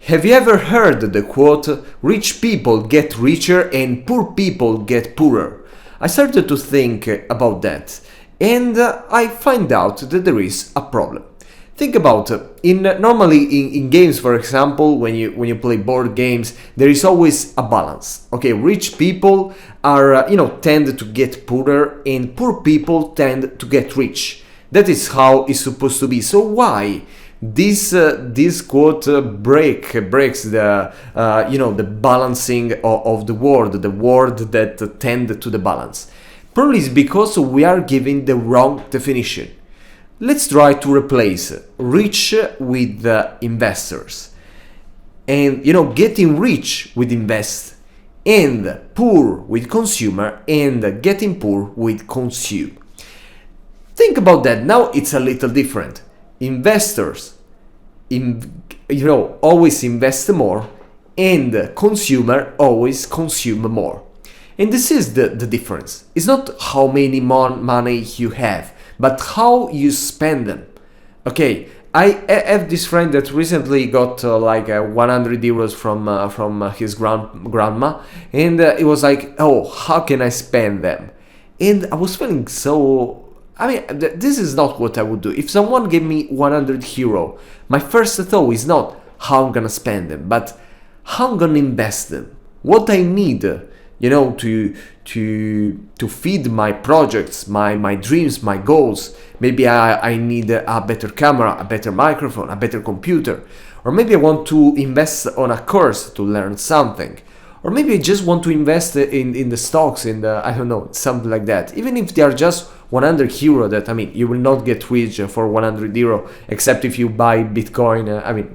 Have you ever heard the quote, rich people get richer and poor people get poorer? I started to think about that, and I find out that there is a problem. Think about normally in games, for example, when you play board games, there is always a balance. Okay, rich people are tend to get poorer, and poor people tend to get rich. That is how it's supposed to be. So why this quote breaks the the balancing of the world that tend to the balance? Probably it's because we are giving the wrong definition. Let's try to replace rich with investors, and getting rich with invest, and poor with consumer, and getting poor with consume. Think about that. Now it's a little different. Investors always invest more, and consumer always consume more. And this is the difference. It's not how many money you have, but how you spend them. Okay, I have this friend that recently got 100 euros from his grandma, and it was like, oh, how can I spend them? And I was feeling so. I mean, this is not what I would do. If someone gave me 100 euro, my first thought is not how I'm gonna spend them, but how I'm gonna invest them. What I need, to feed my projects, my dreams, my goals. Maybe I need a better camera, a better microphone, a better computer. Or maybe I want to invest on a course to learn something. Or maybe I just want to invest in the stocks, I don't know, something like that. Even if they are just 100 euro, you will not get rich for 100 euro, except if you buy Bitcoin,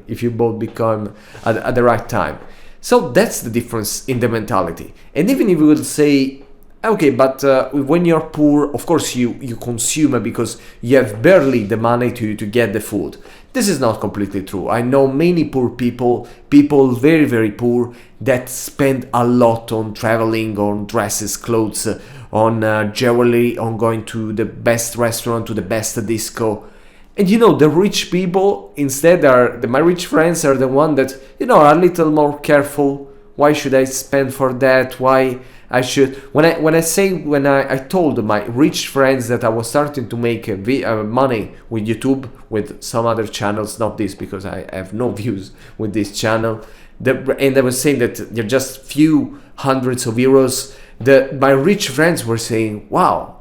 if you bought Bitcoin at the right time. So that's the difference in the mentality. And even if you will say, okay, but when you're poor, of course you consume because you have barely the money to get the food. This is not completely true. I know many poor people very, very poor, that spend a lot on traveling, on dresses, clothes, on jewelry, on going to the best restaurant, to the best disco. And the rich people instead my rich friends are the one that are a little more careful. Why should I spend for that? Why I should when I told my rich friends that I was starting to make money with YouTube, with some other channels, not this because I have no views with this channel, and I was saying that they're just few hundreds of euros. My rich friends were saying, wow,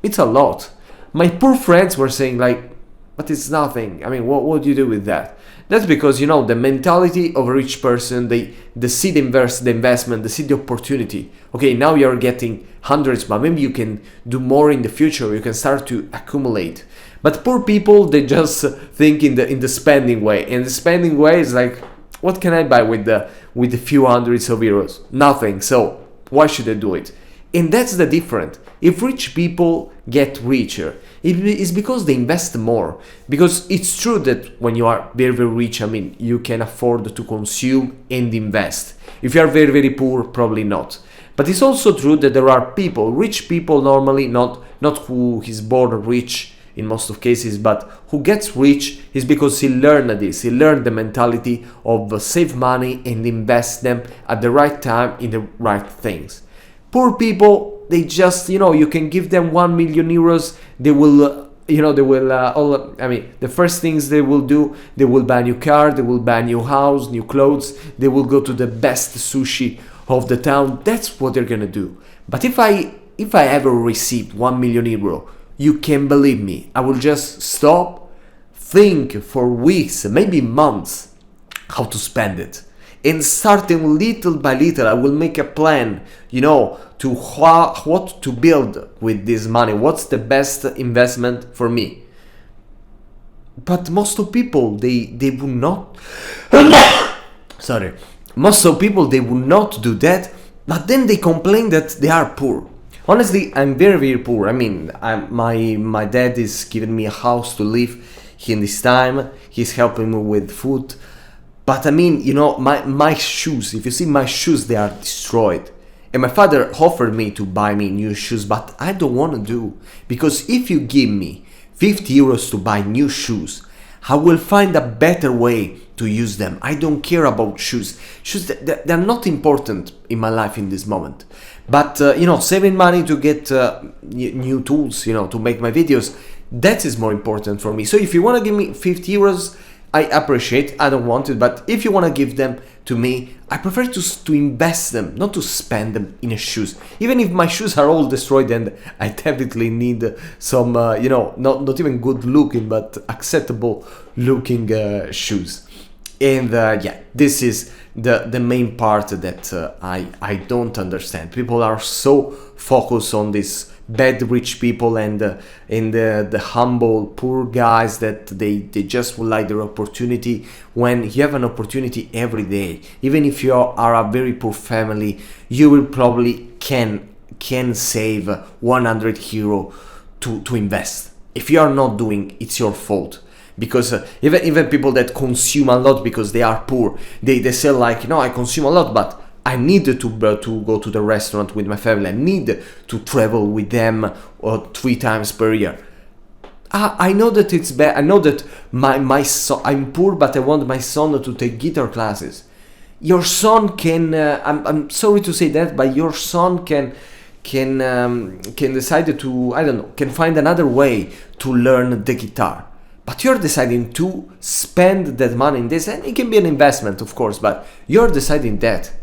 it's a lot. My poor friends were saying like, but it's nothing. What do you do with that? That's because the mentality of a rich person, they see the investment, they see the opportunity. Okay, now you're getting hundreds, but maybe you can do more in the future. You can start to accumulate. But poor people, they just think in the spending way, and the spending way is like, what can I buy with the few hundreds of euros? Nothing. So why should I do it? And that's the difference. If rich people get richer, it is because they invest more. Because it's true that when you are very, very rich, you can afford to consume and invest. If you are very, very poor, probably not. But it's also true that there are people, rich people normally, not who is born rich in most of cases, but who gets rich is because he learned this. He learned the mentality of save money and invest them at the right time in the right things. Poor people, they just, you can give them 1 million euros, they will, the first things they will do, they will buy a new car, they will buy a new house, new clothes, they will go to the best sushi of the town. That's what they're gonna do. But if I ever received 1 million euro, you can believe me, I will just stop, think for weeks, maybe months, how to spend it. And starting little by little, I will make a plan, to what to build with this money. What's the best investment for me? But most of people, they will not. Sorry. Most of people, they will not do that. But then they complain that they are poor. Honestly, I'm very, very poor. My dad is giving me a house to live in this time. He's helping me with food. But my shoes, if you see my shoes, they are destroyed. And my father offered me to buy me new shoes, but I don't want to do. Because if you give me 50 euros to buy new shoes, I will find a better way to use them. I don't care about shoes. Shoes, they're not important in my life in this moment. But, saving money to get new tools, to make my videos, that is more important for me. So if you want to give me 50 euros, I appreciate. I don't want it, but if you want to give them to me, I prefer to invest them, not to spend them in shoes. Even if my shoes are all destroyed and I definitely need some, not even good looking, but acceptable looking shoes. And this is the main part that I don't understand. People are so focused on this bad rich people and the humble poor guys that they just would like their opportunity, when you have an opportunity every day. Even if you are a very poor family, you will probably can save 100 euro to invest. If you are not doing, it's your fault. Because even people that consume a lot because they are poor, they say like, I consume a lot, but I need to go to the restaurant with my family. I need to travel with them 3 times per year. I know that it's bad. I know that my son, I'm poor, but I want my son to take guitar classes. Your son can. I'm sorry to say that, but your son can decide to, I don't know, can find another way to learn the guitar. But you're deciding to spend that money in this, and it can be an investment, of course, but you're deciding that.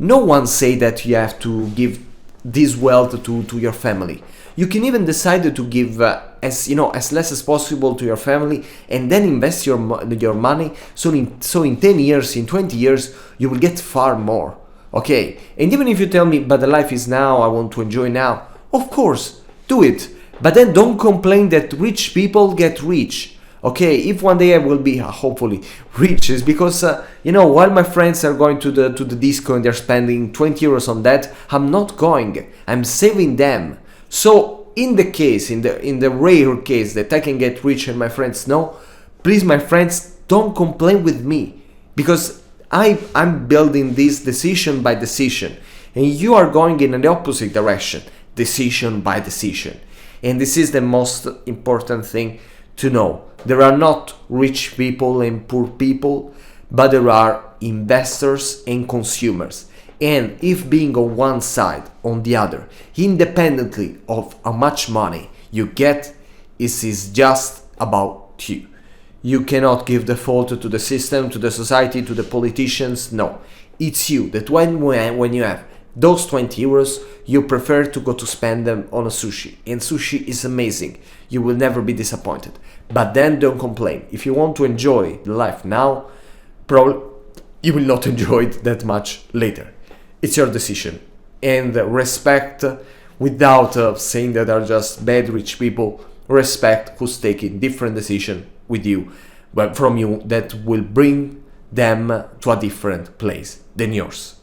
No one say that you have to give this wealth to your family. You can even decide to give as less as possible to your family, and then invest your money. So in 10 years, in 20 years, you will get far more. Okay, and even if you tell me, but the life is now, I want to enjoy now. Of course, do it. But then don't complain that rich people get rich. Okay, if one day I will be hopefully rich, is because while my friends are going to the disco and they're spending 20 euros on that, I'm not going. I'm saving them. So in the rare case that I can get rich and my friends no, please, my friends, don't complain with me, because I'm building this decision by decision, and you are going in the opposite direction, decision by decision. And this is the most important thing to know. There are not rich people and poor people, but there are investors and consumers. And if being on one side, on the other, independently of how much money you get, it is just about you. You cannot give the fault to the system, to the society, to the politicians. No, it's you that when you have those 20 euros, you prefer to go to spend them on a sushi. And sushi is amazing. You will never be disappointed. But then don't complain. If you want to enjoy life now, probably you will not enjoy it that much later. It's your decision. And respect, without saying that are just bad rich people, respect who's taking different decision with you, but from you, that will bring them to a different place than yours.